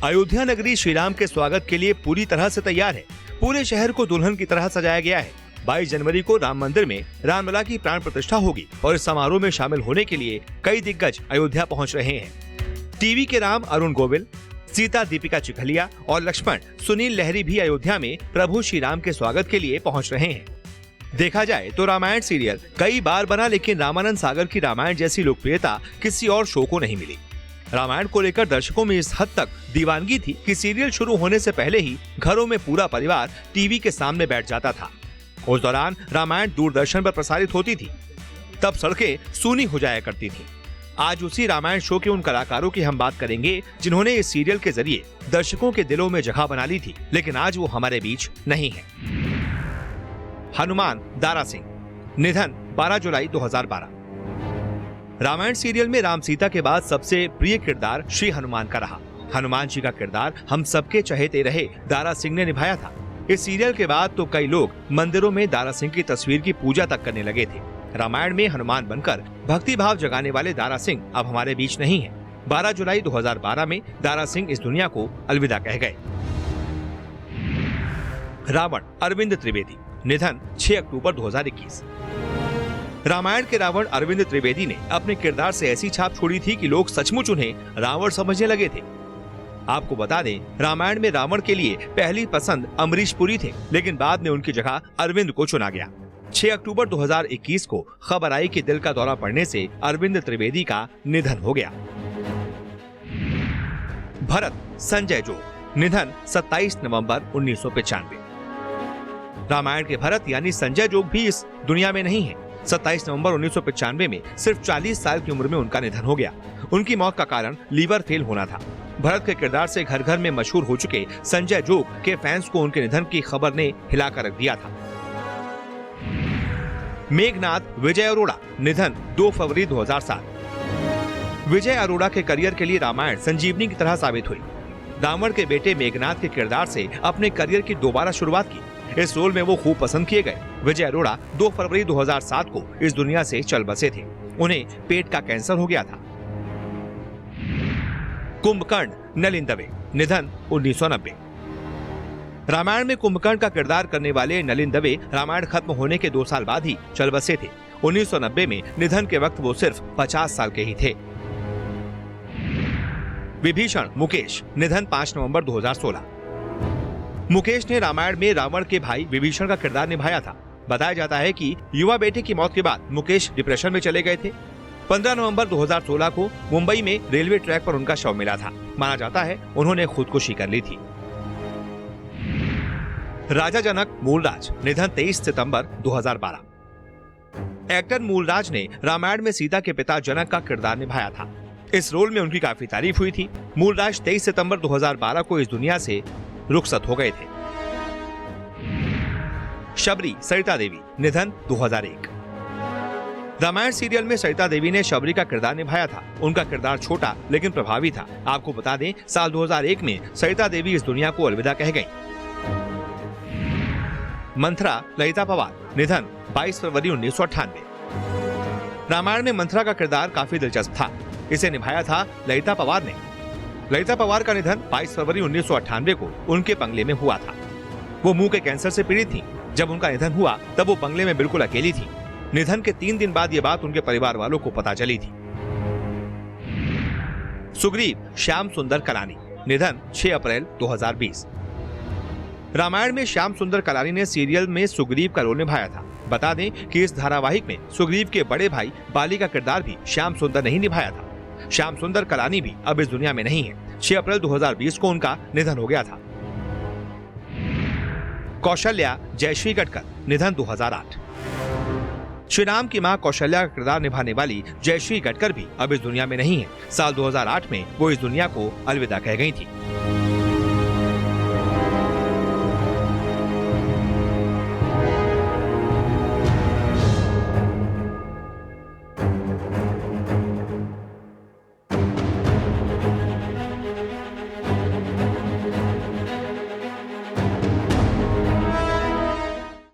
अयोध्या नगरी श्री राम के स्वागत के लिए पूरी तरह से तैयार है। पूरे शहर को दुल्हन की तरह सजाया गया है। 22 जनवरी को राम मंदिर में रामलला की प्राण प्रतिष्ठा होगी और इस समारोह में शामिल होने के लिए कई दिग्गज अयोध्या पहुंच रहे हैं। टीवी के राम अरुण गोविल, सीता दीपिका चिखलिया और लक्ष्मण सुनील लहरी भी अयोध्या में प्रभु श्री राम के स्वागत के लिए पहुंच रहे हैं। देखा जाए तो रामायण सीरियल कई बार बना, लेकिन रामानंद सागर की रामायण जैसी लोकप्रियता किसी और शो को नहीं मिली। रामायण को लेकर दर्शकों में इस हद तक दीवानगी थी कि सीरियल शुरू होने से पहले ही घरों में पूरा परिवार टीवी के सामने बैठ जाता था। उस दौरान रामायण दूरदर्शन पर प्रसारित होती थी, तब सड़कें सूनी हो जाया करती थीं। आज उसी रामायण शो के उन कलाकारों की हम बात करेंगे जिन्होंने इस सीरियल के जरिए दर्शकों के दिलों में जगह बना ली थी, लेकिन आज वो हमारे बीच नहीं है। हनुमान दारा सिंह, निधन 12 जुलाई 2012। रामायण सीरियल में राम सीता के बाद सबसे प्रिय किरदार श्री हनुमान का रहा। हनुमान जी का किरदार हम सबके चहेते रहे दारा सिंह ने निभाया था। इस सीरियल के बाद तो कई लोग मंदिरों में दारा सिंह की तस्वीर की पूजा तक करने लगे थे। रामायण में हनुमान बनकर भक्ति भाव जगाने वाले दारा सिंह अब हमारे बीच नहीं है। 12 जुलाई 2012 में दारा सिंह इस दुनिया को अलविदा कह गए। रावण अरविंद त्रिवेदी, निधन 6 अक्टूबर 2021। रामायण के रावण अरविंद त्रिवेदी ने अपने किरदार से ऐसी छाप छोड़ी थी कि लोग सचमुच उन्हें रावण समझने लगे थे। आपको बता दें, रामायण में रावण के लिए पहली पसंद अमरीश पुरी थे, लेकिन बाद में उनकी जगह अरविंद को चुना गया। 6 अक्टूबर 2021 को खबर आई कि दिल का दौरा पड़ने से अरविंद त्रिवेदी का निधन हो गया। भरत संजय जोग, निधन 27 नवंबर 1995। रामायण के भरत यानी संजय जोग भी इस दुनिया में नहीं है। 27 नवंबर 1995 में सिर्फ 40 साल की उम्र में उनका निधन हो गया। उनकी मौत का कारण लीवर फेल होना था। भरत के किरदार से घर घर में मशहूर हो चुके संजय जोग के फैंस को उनके निधन की खबर ने हिलाकर रख दिया था। मेघनाथ विजय अरोड़ा, निधन 2 फरवरी 2007। विजय अरोड़ा के करियर के लिए रामायण संजीवनी की तरह साबित हुई। रावण के बेटे मेघनाथ के किरदार से अपने करियर की दोबारा शुरुआत की। इस रोल में वो खूब पसंद किए गए। विजय अरोड़ा 2 फरवरी 2007 को इस दुनिया से चल बसे थे। उन्हें पेट का कैंसर हो गया था। कुंभकर्ण नलिन दवे, निधन 1990। रामायण में कुंभकर्ण का किरदार करने वाले नलिन दवे रामायण खत्म होने के 2 साल बाद ही चल बसे थे। 1990 में निधन के वक्त वो सिर्फ 50 साल के ही थे। विभीषण मुकेश, निधन 5 नवंबर 2016। मुकेश ने रामायण में रावण के भाई विभीषण का किरदार निभाया था। बताया जाता है कि युवा बेटे की मौत के बाद मुकेश डिप्रेशन में चले गए थे। 15 नवंबर 2016 को मुंबई में रेलवे ट्रैक पर उनका शव मिला था। माना जाता है उन्होंने खुदकुशी कर ली थी। राजा जनक मूलराज, निधन 23 सितंबर 2012। एक्टर मूलराज ने रामायण में सीता के पिता जनक का किरदार निभाया था। इस रोल में उनकी काफी तारीफ हुई थी। मूलराज 23 सितंबर 2012 को इस दुनिया से रुखसत हो गए थे। शबरी सरिता देवी, निधन 2001। रामायण सीरियल में सरिता देवी ने शबरी का किरदार निभाया था। उनका किरदार छोटा लेकिन प्रभावी था। आपको बता दें, साल 2001 में सरिता देवी इस दुनिया को अलविदा कह गईं। मंथरा ललिता पवार, निधन 22 फरवरी 1998। रामायण में मंथरा का किरदार काफी दिलचस्प था। इसे निभाया था ललिता पवार ने। ललिता पवार का निधन 22 फरवरी 1998 को उनके बंगले में हुआ था। वो मुंह के कैंसर से पीड़ित थीं। जब उनका निधन हुआ तब वो बंगले में बिल्कुल अकेली थीं। निधन के 3 दिन बाद ये बात उनके परिवार वालों को पता चली थी। सुग्रीव श्याम सुंदर कलानी, निधन 6 अप्रैल 2020। रामायण में श्याम सुंदर कलानी ने सीरियल में सुग्रीव का रोल निभाया था। बता दें कि इस धारावाहिक में सुग्रीव के बड़े भाई बाली का किरदार भी श्याम सुंदर ने ही निभाया था। श्याम सुंदर कलानी भी अब इस दुनिया में नहीं है। 6 अप्रैल 2020 को उनका निधन हो गया था। कौशल्या जयश्री गटकर, निधन 2008। श्री राम की मां कौशल्या का किरदार निभाने वाली जयश्री गटकर भी अब इस दुनिया में नहीं है। साल 2008 में वो इस दुनिया को अलविदा कह गई थी।